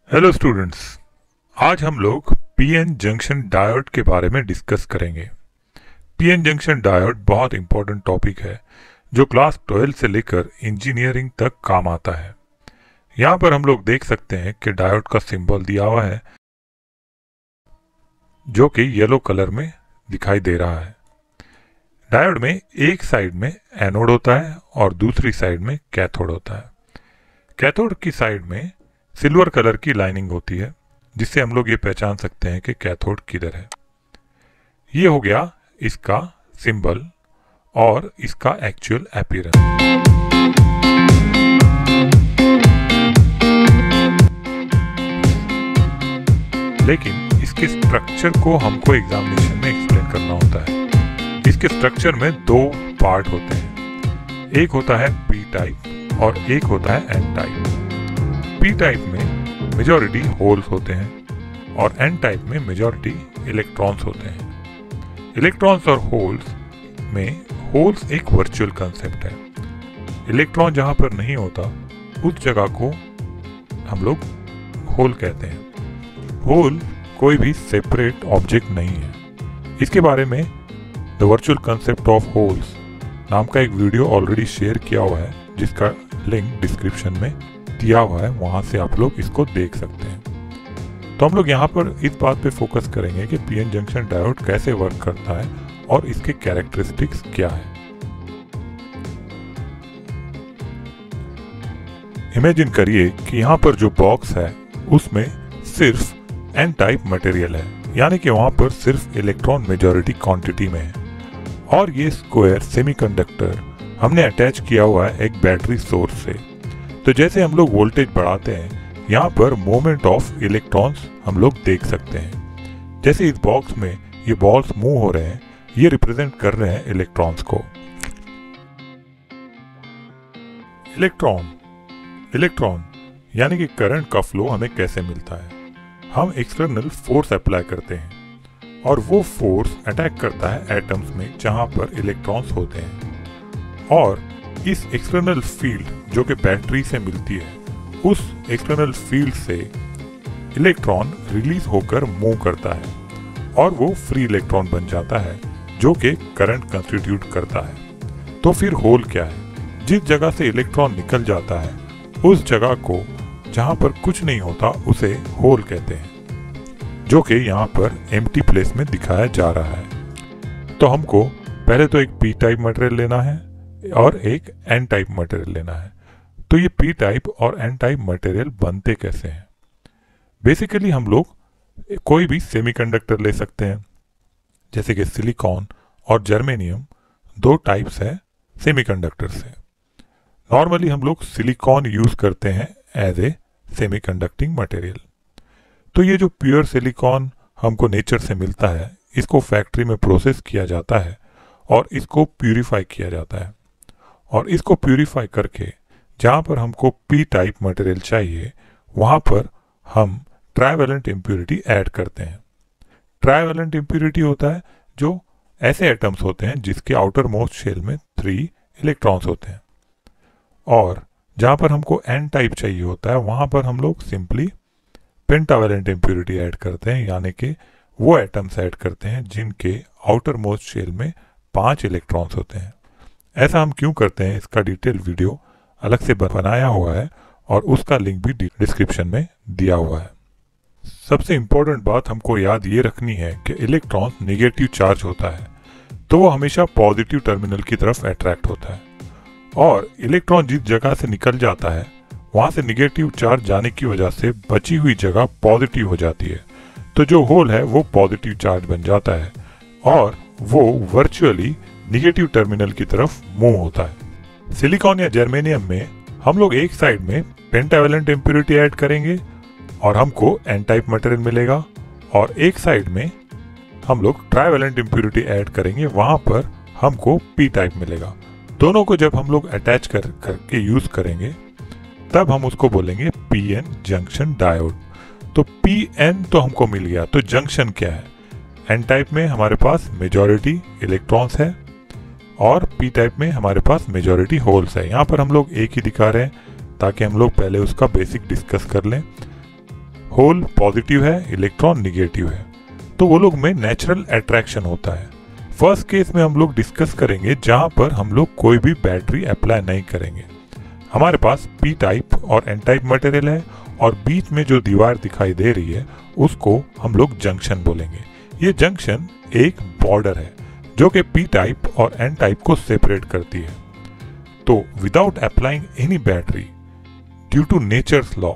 Hello students, आज हम लोग पीएन जंक्शन डायोड के बारे में डिस्कस करेंगे। पीएन जंक्शन डायोड बहुत इंपॉर्टेंट टॉपिक है जो क्लास 12 से लेकर इंजीनियरिंग तक काम आता है। यहाँ पर हम लोग देख सकते हैं कि डायोड का सिंबल दिया हुआ है जो कि येलो कलर में दिखाई दे रहा है। डायोड में एक साइड में एनोड होता है और दूसरी साइड में कैथोड होता है। कैथोड की साइड में सिल्वर कलर की लाइनिंग होती है जिससे हम लोग ये पहचान सकते हैं कि कैथोड किधर है। ये हो गया इसका सिंबल और इसका एक्चुअल अपीयरेंस। लेकिन इसके स्ट्रक्चर को हमको एग्जामिनेशन में एक्सप्लेन करना होता है। इसके स्ट्रक्चर में दो पार्ट होते हैं, एक होता है पी टाइप और एक होता है एन टाइप। पी टाइप में मेजॉरिटी होल्स होते हैं और एन टाइप में मेजॉरिटी इलेक्ट्रॉन्स होते हैं। इलेक्ट्रॉन्स और होल्स में होल्स एक वर्चुअल कंसेप्ट है। इलेक्ट्रॉन जहां पर नहीं होता उस जगह को हम लोग होल कहते हैं। होल कोई भी सेपरेट ऑब्जेक्ट नहीं है। इसके बारे में the virtual concept of holes नाम का एक वीडियो ऑलरेडी शेयर किया हुआ है जिसका लिंक डिस्क्रिप्शन में दिया हुआ है, वहां से आप लोग इसको देख सकते हैं। तो हम लोग यहाँ पर इस बात पे फोकस करेंगे कि पीएन जंक्शन डायोड कैसे वर्क करता है और इसके कैरेक्टरिस्टिक्स क्या है। इमेजिन करिए कि यहाँ पर जो बॉक्स है उसमें सिर्फ एन टाइप मटेरियल है, यानी कि वहां पर सिर्फ इलेक्ट्रॉन मेजॉरिटी क्वांटिटी में है और ये स्क्वायर सेमीकंडक्टर हमने अटैच किया हुआ है एक बैटरी सोर्स से। तो जैसे हम लोग वोल्टेज बढ़ाते हैं यहाँ पर मूवमेंट ऑफ इलेक्ट्रॉन्स हम लोग देख सकते हैं। जैसे इस बॉक्स में ये बॉल्स मूव हो रहे हैं, ये रिप्रेजेंट कर रहे हैं इलेक्ट्रॉन्स को। इलेक्ट्रॉन यानी कि करंट का फ्लो हमें कैसे मिलता है। हम एक्सटर्नल फोर्स अप्लाई करते हैं और वो फोर्स अटैक करता है एटम्स में जहां पर इलेक्ट्रॉन्स होते हैं और इस एक्सटर्नल फील्ड जो कि बैटरी से मिलती है, उस एक्सटर्नल फील्ड से इलेक्ट्रॉन रिलीज होकर मूव करता है और वो फ्री इलेक्ट्रॉन बन जाता है जो कि करंट कंस्टिट्यूट करता है। तो फिर होल क्या है? जिस जगह से इलेक्ट्रॉन निकल जाता है उस जगह को जहां पर कुछ नहीं होता उसे होल कहते हैं, जो कि यहाँ पर एम्प्टी प्लेस में दिखाया जा रहा है। तो हमको पहले तो एक पी टाइप मटेरियल लेना है और एक एन टाइप मटेरियल लेना है। तो ये पी टाइप और एन टाइप मटेरियल बनते कैसे हैं? बेसिकली हम लोग कोई भी सेमीकंडक्टर ले सकते हैं, जैसे कि सिलिकॉन और जर्मेनियम दो टाइप्स है सेमीकंडक्टर से। नॉर्मली हम लोग सिलिकॉन यूज करते हैं एज ए सेमीकंडक्टिंग मटेरियल। तो ये जो प्योर सिलिकॉन हमको नेचर से मिलता है, इसको फैक्ट्री में प्रोसेस किया जाता है और इसको प्यूरिफाई किया जाता है और इसको प्यूरिफाई करके जहाँ पर हमको पी टाइप मटेरियल चाहिए वहाँ पर हम ट्राइवेलेंट इम्प्यूरिटी ऐड करते हैं। ट्राइवेलेंट इम्प्यूरिटी होता है जो ऐसे एटम्स होते हैं जिसके आउटर मोस्ट शेल में 3 इलेक्ट्रॉन्स होते हैं और जहाँ पर हमको एन टाइप चाहिए होता है वहाँ पर हम लोग सिंपली पेंटावेलेंट इम्प्यूरिटी ऐड करते हैं, यानी कि वो एटम्स ऐड करते हैं जिनके आउटर मोस्ट शेल में 5 इलेक्ट्रॉन्स होते हैं। ऐसा हम क्यों करते हैं इसका डिटेल वीडियो अलग से बनाया हुआ है और उसका लिंक भी डिस्क्रिप्शन में दिया हुआ है। सबसे इम्पोर्टेंट बात हमको याद ये रखनी है कि इलेक्ट्रॉन नेगेटिव चार्ज होता है तो वो हमेशा पॉजिटिव टर्मिनल की तरफ अट्रैक्ट होता है और इलेक्ट्रॉन जिस जगह से निकल जाता है वहाँ से नेगेटिव चार्ज जाने की वजह से बची हुई जगह पॉजिटिव हो जाती है। तो जो होल है वो पॉजिटिव चार्ज बन जाता है और वो वर्चुअली निगेटिव टर्मिनल की तरफ मूव होता है। सिलिकॉन या जर्मेनियम में हम लोग एक साइड में पेंटावेलेंट इम्प्यूरिटी ऐड करेंगे और हमको एन टाइप मटेरियल मिलेगा और एक साइड में हम लोग ट्राइवेलेंट इम्प्यूरिटी ऐड करेंगे, वहां पर हमको पी टाइप मिलेगा। दोनों को जब हम लोग अटैच करके यूज करेंगे तब हम उसको बोलेंगे पीएन जंक्शन डायोड। तो पीएन तो हमको मिल गया, तो जंक्शन क्या है? एन टाइप में हमारे पास मेजॉरिटी इलेक्ट्रॉन्स है और पी टाइप में हमारे पास मेजॉरिटी होल्स है। यहाँ पर हम लोग एक ही दिखा रहे हैं ताकि हम लोग पहले उसका बेसिक डिस्कस कर लें। होल पॉजिटिव है, इलेक्ट्रॉन निगेटिव है, तो वो लोग में नेचुरल अट्रैक्शन होता है। फर्स्ट केस में हम लोग डिस्कस करेंगे जहां पर हम लोग कोई भी बैटरी अप्लाई नहीं करेंगे। हमारे पास पी टाइप और एन टाइप मटेरियल है और बीच में जो दीवार दिखाई दे रही है उसको हम लोग जंक्शन बोलेंगे। ये जंक्शन एक बॉर्डर है जो कि पी टाइप और एन टाइप को सेपरेट करती है। तो without applying any battery, due to nature's law,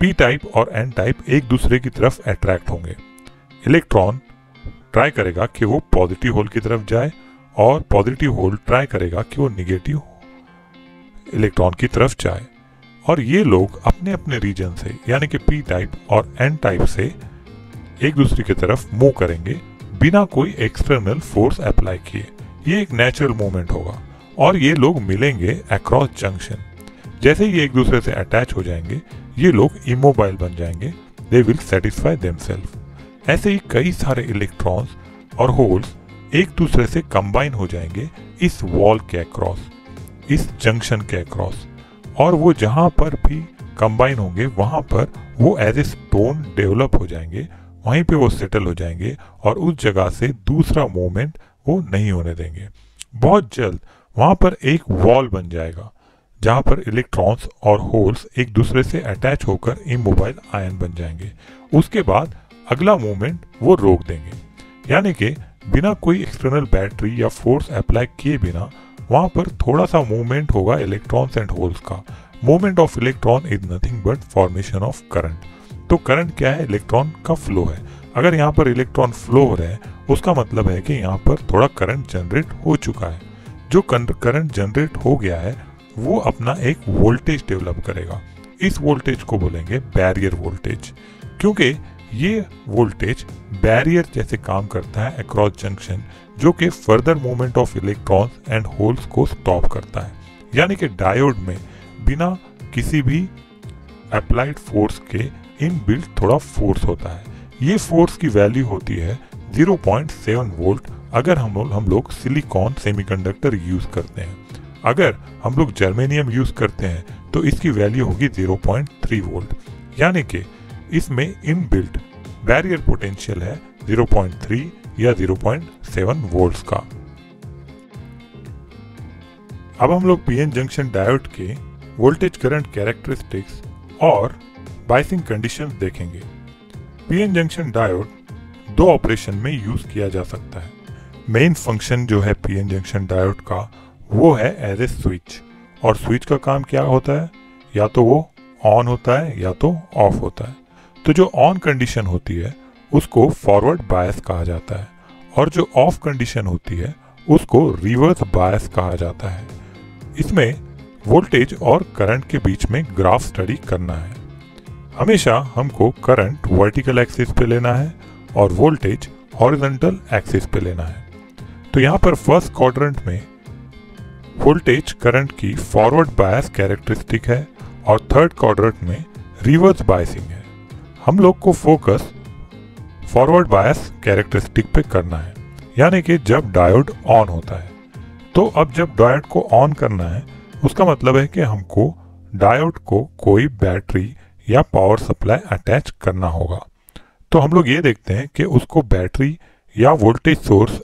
P type और एन टाइप एक दूसरे की तरफ अट्रैक्ट होंगे। इलेक्ट्रॉन ट्राई करेगा कि वो पॉजिटिव होल की तरफ जाए और पॉजिटिव होल ट्राई करेगा कि वो निगेटिव इलेक्ट्रॉन की तरफ जाए, और ये लोग अपने अपने रीजन से यानी कि पी टाइप और एन टाइप से एक दूसरे की तरफ मूव करेंगे बिना कोई एक्सटर्नल फोर्स अप्लाई किए। ये एक नेचुरल मूवमेंट होगा और ये लोग मिलेंगे अक्रॉस जंक्शन। जैसे ही एक दूसरे से अटैच हो जाएंगे ये लोग इमोबाइल बन जाएंगे, दे विल सेटिस्फाई देमसेल्फ। ऐसे ही कई सारे इलेक्ट्रॉन्स और होल्स एक दूसरे से कंबाइन हो जाएंगे इस वॉल के अक्रॉस, इस जंक्शन के अक्रॉस, और वो जहां पर भी कंबाइन होंगे वहां पर वो एज ए स्टोन डेवलप हो जाएंगे, वहीं पे वो सेटल हो जाएंगे और उस जगह से दूसरा मूवमेंट वो नहीं होने देंगे। बहुत जल्द वहां पर एक वॉल बन जाएगा जहां पर इलेक्ट्रॉन्स और होल्स एक दूसरे से अटैच होकर इमोबाइल आयन बन जाएंगे। उसके बाद अगला मूवमेंट वो रोक देंगे, यानी कि बिना कोई एक्सटर्नल बैटरी या फोर्स अप्लाई किए बिना वहां पर थोड़ा सा मूवमेंट होगा इलेक्ट्रॉन्स एंड होल्स का। Movement of electron is nothing but formation of current. तो करंट क्या है? इलेक्ट्रॉन का फ्लो है। अगर यहाँ पर इलेक्ट्रॉन फ्लो हो रहे हैं उसका मतलब है कि यहाँ पर थोड़ा करंट जनरेट हो चुका है। जो करंट जनरेट हो गया है वो अपना एक वोल्टेज डेवलप करेगा। इस वोल्टेज को बोलेंगे बैरियर वोल्टेज, क्योंकि ये वोल्टेज बैरियर जैसे काम करता है अक्रॉस जंक्शन, जो कि further movement of electrons and holes को स्टॉप करता है। यानी कि डायोड में बिना किसी भी अप्लाइड फोर्स के इनबिल्ट थोड़ा फोर्स होता है। ये फोर्स की वैल्यू होती है 0.7 वोल्ट अगर हम लोग सिलिकॉन सेमीकंडक्टर यूज करते हैं। अगर हम लोग जर्मेनियम यूज करते हैं तो इसकी वैल्यू होगी 0.3 वोल्ट। यानी कि इसमें इनबिल्ट बैरियर पोटेंशियल है 0.3 या 0.7 वोल्ट्स का। अब हम लोग पीएन जंक्शन डायोड के वोल्टेज करंट कैरेक्टरिस्टिक्स और बायसिंग कंडीशंस देखेंगे। पीएन जंक्शन डायोड दो ऑपरेशन में यूज किया जा सकता है। मेन फंक्शन जो है पीएन जंक्शन डायोड का वो है एज ए स्विच, और स्विच का काम क्या होता है? या तो वो ऑन होता है या तो ऑफ होता है। तो जो ऑन कंडीशन होती है उसको फॉरवर्ड बायस कहा जाता है और जो ऑफ कंडीशन होती है उसको रिवर्स बायस कहा जाता है। इसमें वोल्टेज और करंट के बीच में ग्राफ स्टडी करना है। हमेशा हमको करंट वर्टिकल एक्सिस पे लेना है और वोल्टेज हॉरिजॉन्टल एक्सिस पे लेना है। तो यहाँ पर फर्स्ट क्वाड्रेंट में वोल्टेज करंट की फॉरवर्ड बायस कैरेक्टरिस्टिक है और थर्ड क्वाड्रेंट में रिवर्स बायसिंग है। हम लोग को फोकस फॉरवर्ड बायस कैरेक्टरिस्टिक पे करना है, यानी कि जब डायोड ऑन होता है। तो अब जब डायोड को ऑन करना है उसका मतलब है कि हमको डायोड को कोई बैटरी या पावर सप्लाई अटैच करना होगा। तो हम लोग ये देखते हैं कि उसको बैटरी या वोल्टेज सोर्स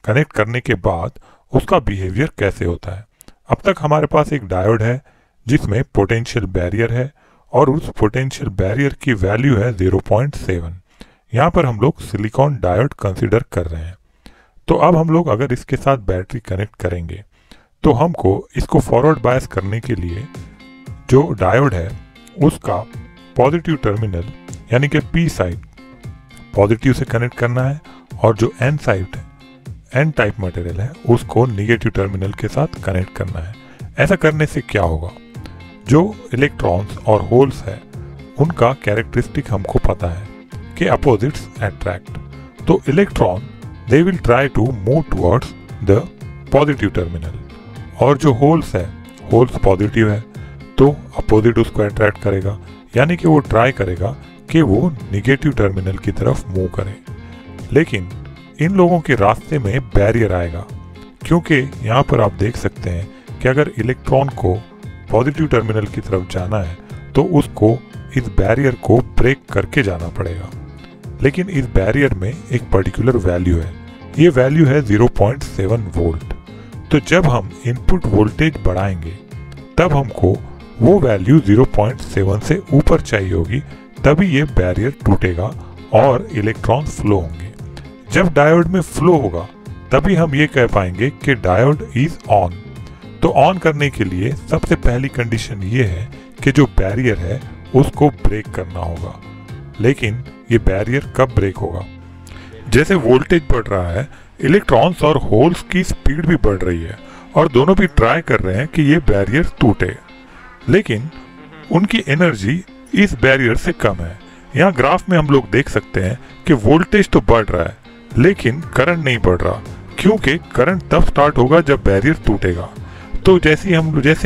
कनेक्ट करने के बाद उसका बिहेवियर कैसे होता है। अब तक हमारे पास एक डायोड है जिसमें पोटेंशियल बैरियर है और उस पोटेंशियल बैरियर की वैल्यू है 0.7। यहाँ पर हम लोग सिलिकॉन डायोड कंसीडर कर रहे हैं। तो अब हम लोग अगर इसके साथ बैटरी कनेक्ट करेंगे तो हमको इसको फॉरवर्ड बायस करने के लिए जो डायोड है उसका पॉजिटिव टर्मिनल यानी कि पी साइड पॉजिटिव से कनेक्ट करना है और जो एन साइड है, एन टाइप मटेरियल है, उसको निगेटिव टर्मिनल के साथ कनेक्ट करना है। ऐसा करने से क्या होगा? जो इलेक्ट्रॉन्स और होल्स है उनका कैरेक्टरिस्टिक हमको पता है कि अपोजिट्स अट्रैक्ट। तो electron they will try to move towards the positive terminal, और जो होल्स है, होल्स पॉजिटिव है तो अपोजिट उसको अट्रैक्ट करेगा, यानी कि वो ट्राई करेगा कि वो निगेटिव टर्मिनल की तरफ मूव करे। लेकिन इन लोगों के रास्ते में बैरियर आएगा, क्योंकि यहाँ पर आप देख सकते हैं कि अगर इलेक्ट्रॉन को पॉजिटिव टर्मिनल की तरफ जाना है तो उसको इस बैरियर को ब्रेक करके जाना पड़ेगा। लेकिन इस बैरियर में एक पर्टिकुलर वैल्यू है, ये वैल्यू है 0.7 वोल्ट। तो जब हम इनपुट वोल्टेज बढ़ाएंगे तब हमको वो वैल्यू 0.7 से ऊपर चाहिए होगी, तभी ये बैरियर टूटेगा और इलेक्ट्रॉन फ्लो होंगे। जब डायोड में फ्लो होगा तभी हम ये कह पाएंगे कि डायोड इज ऑन। तो ऑन करने के लिए सबसे पहली कंडीशन ये है कि जो बैरियर है उसको ब्रेक करना होगा। लेकिन ये बैरियर कब ब्रेक होगा? जैसे वोल्टेज बढ़ रहा है, इलेक्ट्रॉन्स और होल्स की स्पीड भी बढ़ रही है और दोनों भी ट्राई कर रहे हैं कि ये बैरियर टूटे, लेकिन उनकी एनर्जी इस बैरियर से कम है। यहाँ ग्राफ में हम लोग देख सकते हैं कि वोल्टेज तो बढ़ रहा है लेकिन करंट नहीं बढ़ रहा, क्योंकि करंट तब स्टार्ट होगा जब बैरियर टूटेगा। तो जैसे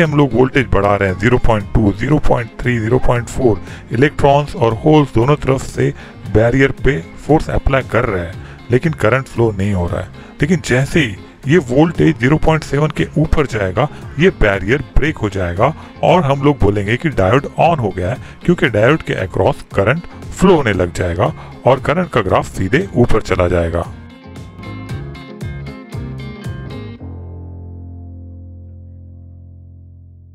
हम लोग वोल्टेज बढ़ा रहे हैं 0.2, 0.3, 0.4, इलेक्ट्रॉन्स और होल्स दोनों तरफ से बैरियर पे फोर्स अप्लाई कर रहे हैं, लेकिन करंट फ्लो नहीं हो रहा है। लेकिन जैसे ही ये वोल्टेज 0.7 के ऊपर जाएगा, ये बैरियर ब्रेक हो जाएगा और हम लोग बोलेंगे कि डायोड ऑन हो गया है, क्योंकि डायोड के अक्रॉस करंट फ्लो होने लग जाएगा और करंट का ग्राफ सीधे ऊपर चला जाएगा।